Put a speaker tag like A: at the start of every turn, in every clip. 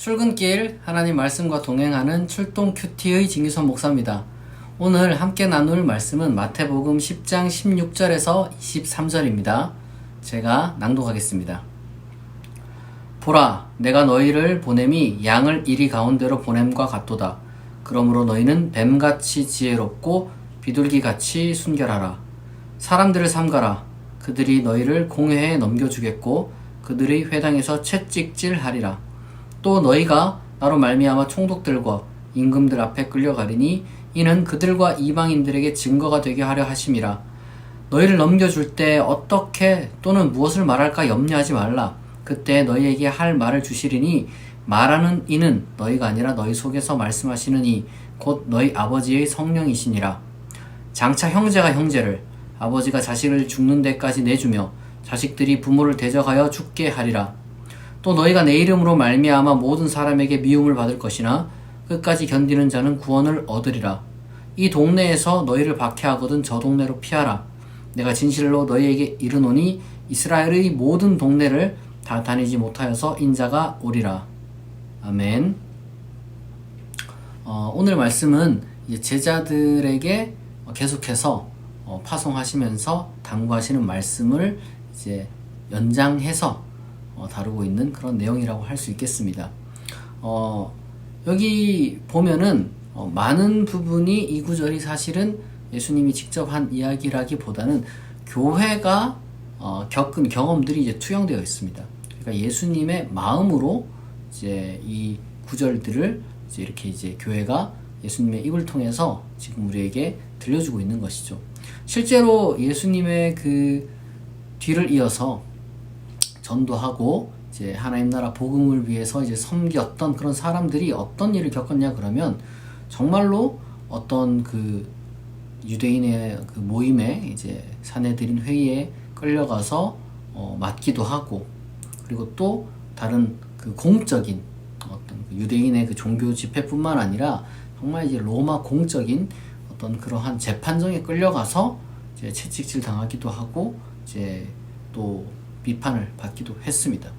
A: 출근길 하나님 말씀과 동행하는 출동 큐티의 진규선 목사입니다. 오늘 함께 나눌 말씀은 마태복음 10장 16절에서 23절입니다. 제가 낭독하겠습니다. 보라, 내가 너희를 보냄이 양을 이리 가운데로 보냄과 같도다. 그러므로 너희는 뱀같이 지혜롭고 비둘기같이 순결하라. 사람들을 삼가라. 그들이 너희를 공회에 넘겨주겠고 그들의 회당에서 채찍질하리라. 또 너희가 나로 말미암아 총독들과 임금들 앞에 끌려가리니 이는 그들과 이방인들에게 증거가 되게 하려 하심이라. 너희를 넘겨줄 때 어떻게 또는 무엇을 말할까 염려하지 말라. 그때 너희에게 할 말을 주시리니 말하는 이는 너희가 아니라 너희 속에서 말씀하시는 이 곧 너희 아버지의 성령이시니라. 장차 형제가 형제를, 아버지가 자식을 죽는 데까지 내주며 자식들이 부모를 대적하여 죽게 하리라. 또 너희가 내 이름으로 말미암아 모든 사람에게 미움을 받을 것이나 끝까지 견디는 자는 구원을 얻으리라. 이 동네에서 너희를 박해하거든 저 동네로 피하라. 내가 진실로 너희에게 이르노니 이스라엘의 모든 동네를 다 다니지 못하여서 인자가 오리라. 아멘. 오늘 말씀은 이제 제자들에게 계속해서 파송하시면서 당부하시는 말씀을 이제 연장해서 다루고 있는 그런 내용이라고 할 수 있겠습니다. 여기 보면은 많은 부분이 이 구절이 사실은 예수님이 직접 한 이야기라기보다는 교회가 겪은 경험들이 이제 투영되어 있습니다. 그러니까 예수님의 마음으로 이제 이 구절들을 이제 이렇게 이제 교회가 예수님의 입을 통해서 지금 우리에게 들려주고 있는 것이죠. 실제로 예수님의 그 뒤를 이어서 전도하고 이제 하나님 나라 복음을 위해서 이제 섬겼던 그런 사람들이 어떤 일을 겪었냐 그러면 정말로 어떤 그 유대인의 그 모임에 이제 사내들인 회의에 끌려가서 맞기도 하고, 그리고 또 다른 그 공적인 어떤 그 유대인의 그 종교 집회뿐만 아니라 정말 이제 로마 공적인 어떤 그러한 재판정에 끌려가서 이제 채찍질 당하기도 하고 이제 또 비판을 받기도 했습니다.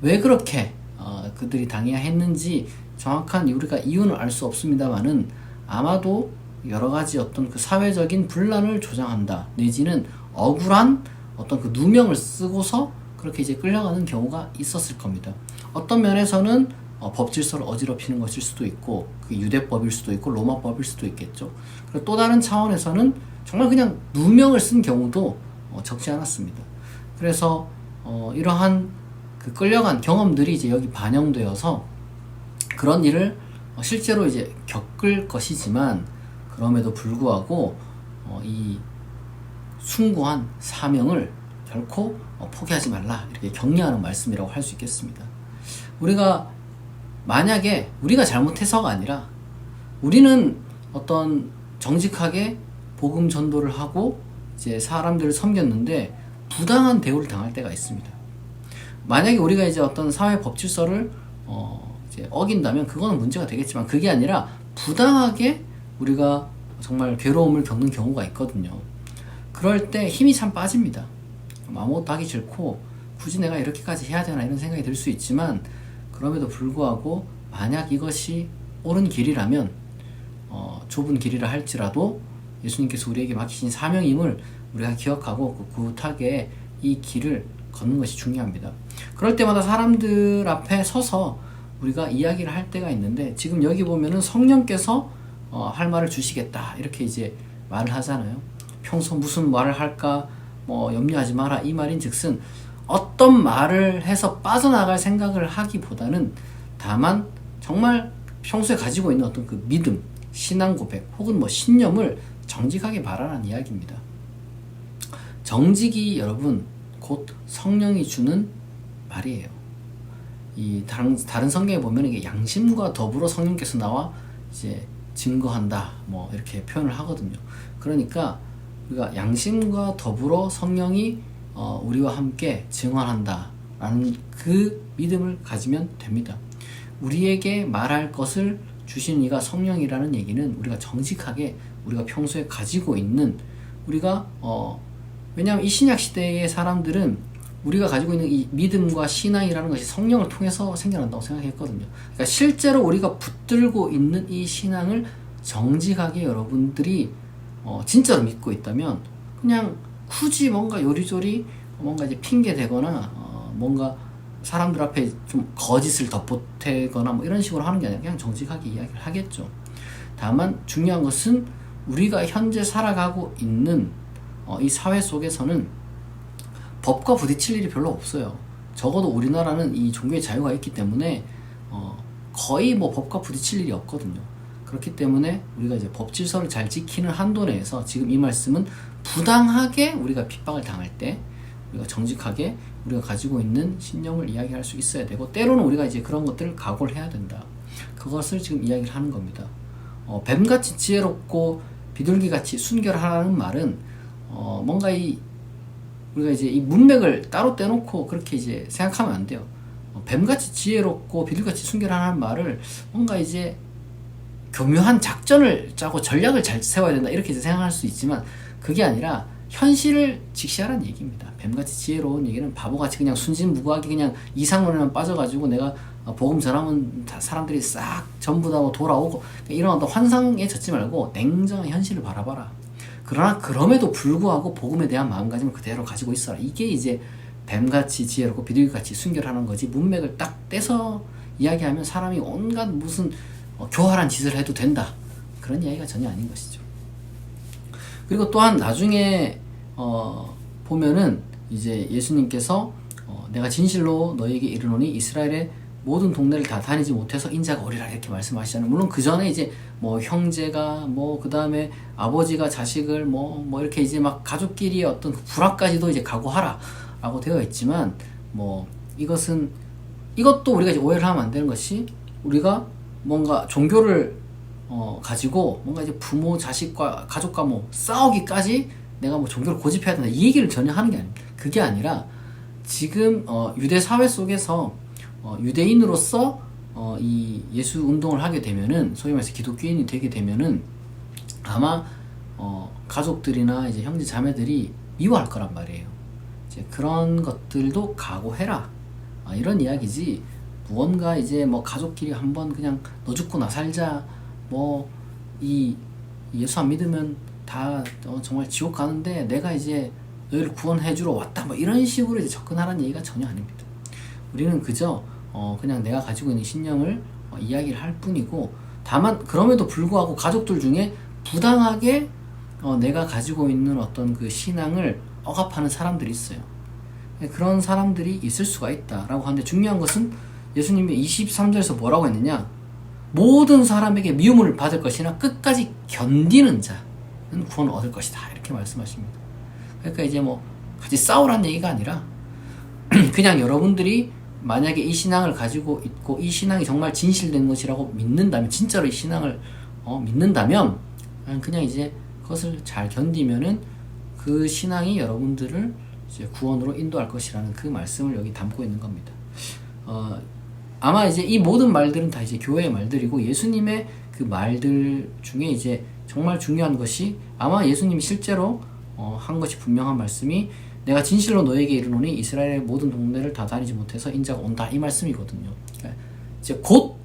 A: 왜 그렇게 그들이 당해야 했는지 정확한 우리가 이유는 알 수 없습니다만은 아마도 여러 가지 어떤 그 사회적인 분란을 조장한다 내지는 억울한 어떤 그 누명을 쓰고서 그렇게 이제 끌려가는 경우가 있었을 겁니다. 어떤 면에서는 법 질서를 어지럽히는 것일 수도 있고 그 유대법일 수도 있고 로마법일 수도 있겠죠. 그리고 또 다른 차원에서는 정말 그냥 누명을 쓴 경우도 적지 않았습니다. 그래서 이러한 그 끌려간 경험들이 이제 여기 반영되어서 그런 일을 실제로 이제 겪을 것이지만 그럼에도 불구하고 이 숭고한 사명을 결코 포기하지 말라, 이렇게 격려하는 말씀이라고 할 수 있겠습니다. 우리가 만약에 우리가 잘못해서가 아니라 우리는 어떤 정직하게 복음 전도를 하고 이제 사람들을 섬겼는데 부당한 대우를 당할 때가 있습니다. 만약에 우리가 이제 어떤 사회 법 질서를 이제 어긴다면 그거는 문제가 되겠지만 그게 아니라 부당하게 우리가 정말 괴로움을 겪는 경우가 있거든요. 그럴 때 힘이 참 빠집니다. 아무것도 하기 싫고 굳이 내가 이렇게까지 해야 되나 이런 생각이 들 수 있지만 그럼에도 불구하고 만약 이것이 옳은 길이라면 좁은 길이라 할지라도 예수님께서 우리에게 맡기신 사명임을 우리가 기억하고 꿋꿋하게 이 길을 걷는 것이 중요합니다. 그럴 때마다 사람들 앞에 서서 우리가 이야기를 할 때가 있는데 지금 여기 보면은 성령께서 할 말을 주시겠다 이렇게 이제 말을 하잖아요. 평소 무슨 말을 할까 염려하지 마라 이 말인 즉슨 어떤 말을 해서 빠져나갈 생각을 하기보다는 다만 정말 평소에 가지고 있는 어떤 그 믿음, 신앙 고백 혹은 신념을 정직하게 말하라는 이야기입니다. 정직이 여러분 곧 성령이 주는 말이에요. 이 다른 성경에 보면 이게 양심과 더불어 성령께서 나와 이제 증거한다 이렇게 표현을 하거든요. 그러니까 우리가 양심과 더불어 성령이 우리와 함께 증언한다 라는 그 믿음을 가지면 됩니다. 우리에게 말할 것을 주신 이가 성령이라는 얘기는 우리가 정직하게 우리가 평소에 가지고 있는 우리가 왜냐하면 이 신약 시대의 사람들은 우리가 가지고 있는 이 믿음과 신앙이라는 것이 성령을 통해서 생겨난다고 생각했거든요. 그러니까 실제로 우리가 붙들고 있는 이 신앙을 정직하게 여러분들이 진짜로 믿고 있다면 그냥 굳이 뭔가 요리조리 뭔가 이제 핑계 대거나 뭔가 사람들 앞에 좀 거짓을 덧보태거나 뭐 이런 식으로 하는 게 아니라 그냥 정직하게 이야기를 하겠죠. 다만 중요한 것은 우리가 현재 살아가고 있는 이 사회 속에서는 법과 부딪힐 일이 별로 없어요. 적어도 우리나라는 이 종교의 자유가 있기 때문에 거의 뭐 법과 부딪힐 일이 없거든요. 그렇기 때문에 우리가 이제 법 질서를 잘 지키는 한도 내에서 지금 이 말씀은 부당하게 우리가 핍박을 당할 때 우리가 정직하게 우리가 가지고 있는 신념을 이야기할 수 있어야 되고, 때로는 우리가 이제 그런 것들을 각오를 해야 된다. 그것을 지금 이야기를 하는 겁니다. 뱀같이 지혜롭고 비둘기같이 순결하라는 말은 뭔가 우리가 이제 이 문맥을 따로 떼놓고 그렇게 이제 생각하면 안 돼요. 뱀같이 지혜롭고 비둘기같이 순결하라는 말을 뭔가 이제 교묘한 작전을 짜고 전략을 잘 세워야 된다 이렇게 이제 생각할 수 있지만, 그게 아니라 현실을 직시하라는 얘기입니다. 뱀같이 지혜로운 얘기는 바보같이 그냥 순진무구하게 그냥 이상론에만 빠져가지고 내가 복음 전하면 사람들이 싹 전부 다 뭐 돌아오고 이런 어떤 환상에 젖지 말고 냉정한 현실을 바라봐라. 그러나 그럼에도 불구하고 복음에 대한 마음가짐을 그대로 가지고 있어라. 이게 이제 뱀같이 지혜롭고 비둘기같이 순결하는 거지, 문맥을 딱 떼서 이야기하면 사람이 온갖 무슨 교활한 짓을 해도 된다, 그런 이야기가 전혀 아닌 것이죠. 그리고 또한 나중에 보면은 이제 예수님께서 내가 진실로 너희에게 이르노니 이스라엘의 모든 동네를 다 다니지 못해서 인자가 오리라 이렇게 말씀하시잖아요. 물론 그 전에 이제 뭐 형제가 뭐 그 다음에 아버지가 자식을 뭐 이렇게 이제 막 가족끼리의 어떤 그 불화까지도 이제 각오하라 라고 되어 있지만, 뭐 이것도 우리가 이제 오해를 하면 안 되는 것이, 우리가 뭔가 종교를 가지고 뭔가 이제 부모 자식과 가족과 뭐 싸우기까지 내가 뭐 종교를 고집해야 된다 이 얘기를 전혀 하는 게 아닙니다. 그게 아니라 지금 유대 사회 속에서 유대인으로서 이 예수 운동을 하게 되면은, 소위 말해서 기독교인이 되게 되면은 아마 가족들이나 이제 형제 자매들이 미워할 거란 말이에요. 이제 그런 것들도 각오해라, 이런 이야기지, 무언가 이제 뭐 가족끼리 한번 그냥 너 죽고 나 살자, 뭐 이 예수 안 믿으면 다 정말 지옥 가는데 내가 이제 너희를 구원해주러 왔다, 뭐 이런 식으로 이제 접근하라는 얘기가 전혀 아닙니다. 우리는 그저 그냥 내가 가지고 있는 신념을 이야기를 할 뿐이고, 다만 그럼에도 불구하고 가족들 중에 부당하게 내가 가지고 있는 어떤 그 신앙을 억압하는 사람들이 있어요. 그런 사람들이 있을 수가 있다라고 하는데, 중요한 것은 예수님이 23절에서 뭐라고 했느냐, 모든 사람에게 미움을 받을 것이나 끝까지 견디는 자는 구원을 얻을 것이다 이렇게 말씀하십니다. 그러니까 이제 뭐 같이 싸우라는 얘기가 아니라 그냥 여러분들이 만약에 이 신앙을 가지고 있고 이 신앙이 정말 진실된 것이라고 믿는다면, 진짜로 이 신앙을 믿는다면 그냥 이제 그것을 잘 견디면은 그 신앙이 여러분들을 이제 구원으로 인도할 것이라는 그 말씀을 여기 담고 있는 겁니다. 아마 이제 이 모든 말들은 다 이제 교회의 말들이고, 예수님의 그 말들 중에 이제 정말 중요한 것이, 아마 예수님이 실제로 한 것이 분명한 말씀이, 내가 진실로 너에게 이르노니 이스라엘의 모든 동네를 다 다니지 못해서 인자가 온다 이 말씀이거든요. 그러니까 이제 곧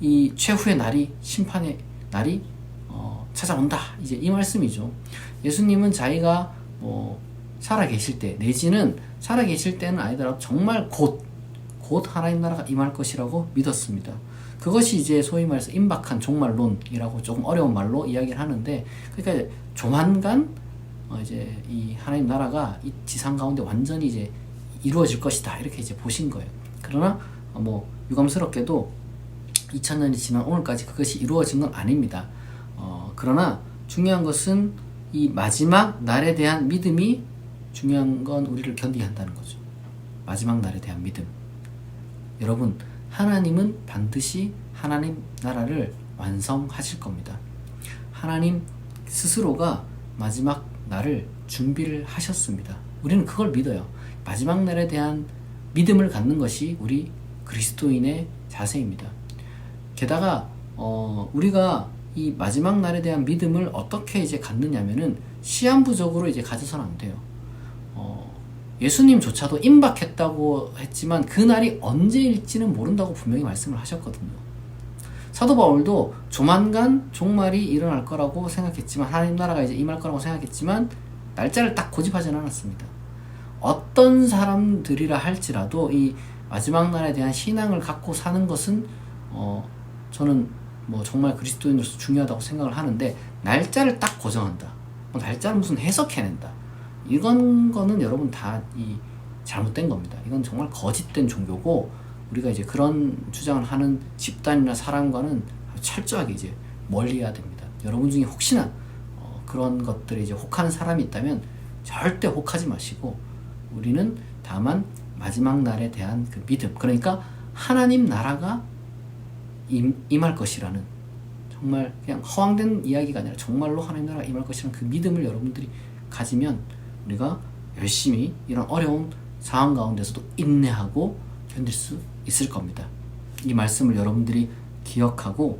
A: 이 최후의 날이, 심판의 날이 찾아온다, 이제 이 말씀이죠. 예수님은 자기가 살아 계실 때, 내지는 살아 계실 때는 아니더라도 정말 곧 하나님 나라가 임할 것이라고 믿었습니다. 그것이 이제 소위 말해서 임박한 종말론이라고 조금 어려운 말로 이야기를 하는데, 그러니까 조만간 이제 이 하나님 나라가 이 지상 가운데 완전히 이제 이루어질 것이다 이렇게 이제 보신 거예요. 그러나 뭐 유감스럽게도 2000년이 지난 오늘까지 그것이 이루어진 건 아닙니다. 그러나 중요한 것은 이 마지막 날에 대한 믿음이 중요한 건 우리를 견디게 한다는 거죠. 마지막 날에 대한 믿음. 여러분, 하나님은 반드시 하나님 나라를 완성하실 겁니다. 하나님 스스로가 마지막 날을 준비를 하셨습니다. 우리는 그걸 믿어요. 마지막 날에 대한 믿음을 갖는 것이 우리 그리스도인의 자세입니다. 게다가 우리가 이 마지막 날에 대한 믿음을 어떻게 이제 갖느냐면은 시한부적으로 이제 가져서는 안 돼요. 예수님조차도 임박했다고 했지만 그날이 언제일지는 모른다고 분명히 말씀을 하셨거든요. 사도 바울도 조만간 종말이 일어날 거라고 생각했지만, 하나님 나라가 이제 임할 거라고 생각했지만 날짜를 딱 고집하지는 않았습니다. 어떤 사람들이라 할지라도 이 마지막 날에 대한 신앙을 갖고 사는 것은 저는 뭐 정말 그리스도인으로서 중요하다고 생각을 하는데, 날짜를 딱 고정한다, 날짜를 무슨 해석해낸다, 이건 거는 여러분 다 잘못된 겁니다. 이건 정말 거짓된 종교고, 우리가 이제 그런 주장을 하는 집단이나 사람과는 철저하게 이제 멀리해야 됩니다. 여러분 중에 혹시나 그런 것들에 이제 혹하는 사람이 있다면 절대 혹하지 마시고, 우리는 다만 마지막 날에 대한 그 믿음, 그러니까 하나님 나라가 임할 것이라는, 정말 그냥 허황된 이야기가 아니라 정말로 하나님 나라가 임할 것이라는 그 믿음을 여러분들이 가지면 우리가 열심히 이런 어려운 상황 가운데서도 인내하고 견딜 수 있을 겁니다. 이 말씀을 여러분들이 기억하고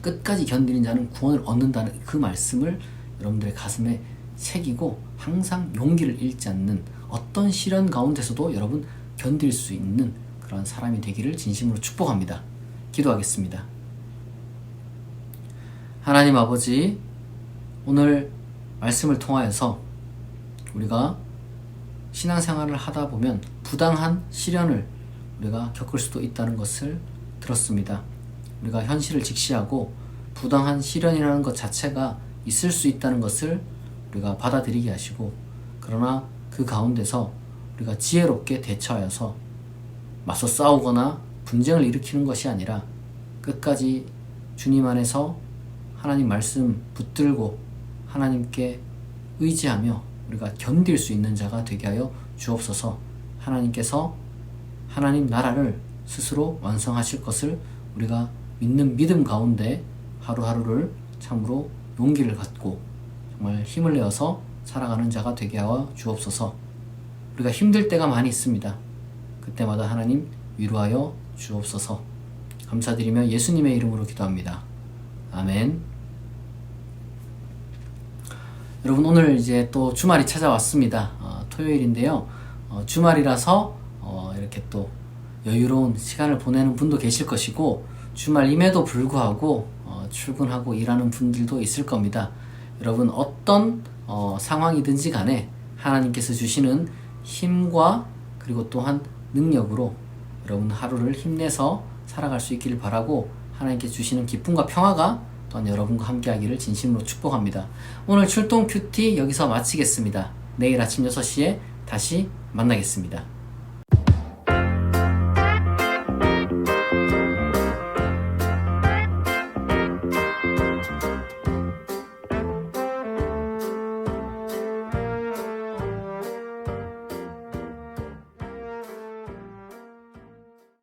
A: 끝까지 견디는 자는 구원을 얻는다는 그 말씀을 여러분들의 가슴에 새기고, 항상 용기를 잃지 않는, 어떤 시련 가운데서도 여러분 견딜 수 있는 그런 사람이 되기를 진심으로 축복합니다. 기도하겠습니다. 하나님 아버지, 오늘 말씀을 통하여서 우리가 신앙생활을 하다 보면 부당한 시련을 우리가 겪을 수도 있다는 것을 들었습니다. 우리가 현실을 직시하고 부당한 시련이라는 것 자체가 있을 수 있다는 것을 우리가 받아들이게 하시고, 그러나 그 가운데서 우리가 지혜롭게 대처하여서 맞서 싸우거나 분쟁을 일으키는 것이 아니라 끝까지 주님 안에서 하나님 말씀 붙들고 하나님께 의지하며 우리가 견딜 수 있는 자가 되게 하여 주옵소서. 하나님께서 하나님 나라를 스스로 완성하실 것을 우리가 믿는 믿음 가운데 하루하루를 참으로 용기를 갖고 정말 힘을 내어서 살아가는 자가 되게 하여 주옵소서. 우리가 힘들 때가 많이 있습니다. 그때마다 하나님 위로하여 주옵소서. 감사드리며 예수님의 이름으로 기도합니다. 아멘. 여러분, 오늘 이제 또 주말이 찾아왔습니다. 토요일인데요. 주말이라서 이렇게 또 여유로운 시간을 보내는 분도 계실 것이고, 주말임에도 불구하고 출근하고 일하는 분들도 있을 겁니다. 여러분, 어떤 상황이든지 간에 하나님께서 주시는 힘과 그리고 또한 능력으로 여러분 하루를 힘내서 살아갈 수 있기를 바라고, 하나님께 주시는 기쁨과 평화가 또한 여러분과 함께 하기를 진심으로 축복합니다. 오늘 출동 큐티 여기서 마치겠습니다. 내일 아침 6시에 다시 만나겠습니다.